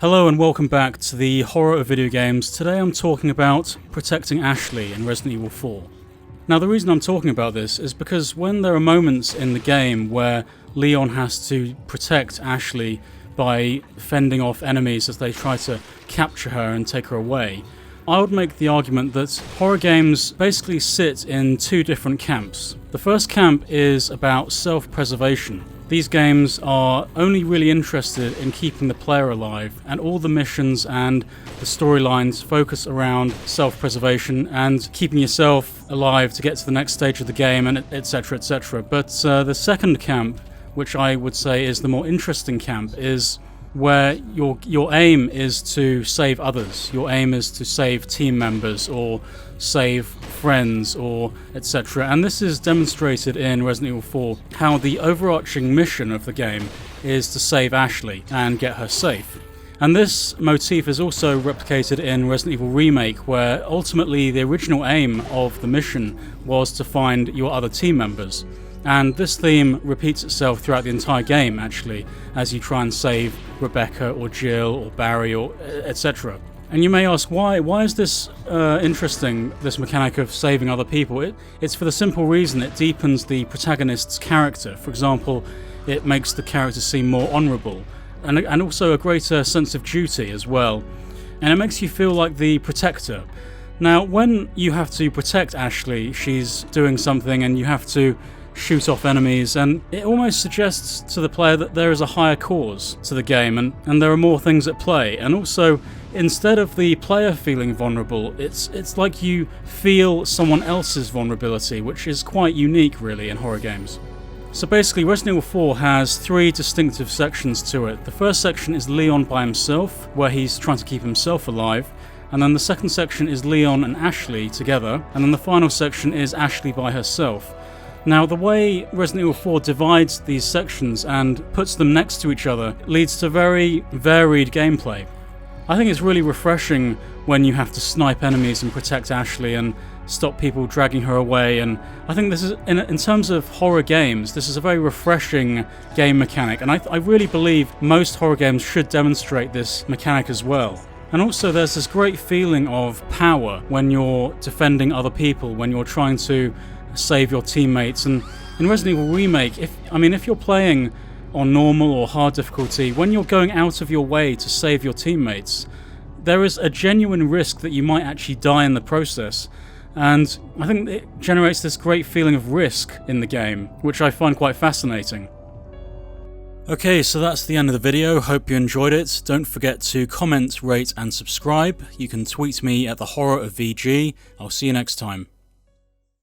Hello and welcome back to the horror of video games. Today I'm talking about protecting Ashley in Resident Evil 4. Now the reason I'm talking about this is because when there are moments in the game where Leon has to protect Ashley by fending off enemies as they try to capture her and take her away, I would make the argument that horror games basically sit in two different camps. The first camp is about self-preservation. These games are only really interested in keeping the player alive, and all the missions and the storylines focus around self-preservation and keeping yourself alive to get to the next stage of the game, and etc, etc. But the second camp, which I would say is the more interesting camp, is where your aim is to save others. Your aim is to save team members or save friends or etc. And this is demonstrated in Resident Evil 4, how the overarching mission of the game is to save Ashley and get her safe. And this motif is also replicated in Resident Evil Remake, where ultimately the original aim of the mission was to find your other team members. And this theme repeats itself throughout the entire game, actually, as you try and save Rebecca or Jill or Barry or etc. And you may ask, why is this interesting, this mechanic of saving other people? It's for the simple reason it deepens the protagonist's character. For example, it makes the character seem more honourable, and also a greater sense of duty as well. And it makes you feel like the protector. Now, when you have to protect Ashley, she's doing something and you have to shoot off enemies, and it almost suggests to the player that there is a higher cause to the game and there are more things at play. And also, instead of the player feeling vulnerable, it's like you feel someone else's vulnerability, which is quite unique really in horror games. So basically Resident Evil 4 has three distinctive sections to it. The first section is Leon by himself, where he's trying to keep himself alive. And then the second section is Leon and Ashley together. And then the final section is Ashley by herself. Now, the way Resident Evil 4 divides these sections and puts them next to each other leads to very varied gameplay. I think it's really refreshing when you have to snipe enemies and protect Ashley and stop people dragging her away, and I think this is, in terms of horror games, this is a very refreshing game mechanic, and I really believe most horror games should demonstrate this mechanic as well. And also there's this great feeling of power when you're defending other people, when you're trying to save your teammates. And in Resident Evil Remake, if you're playing on normal or hard difficulty, when you're going out of your way to save your teammates, there is a genuine risk that you might actually die in the process. And I think it generates this great feeling of risk in the game, which I find quite fascinating. Okay, so that's the end of the video. Hope you enjoyed it. Don't forget to comment, rate and subscribe. You can tweet me at the Horror of VG. I'll see you next time.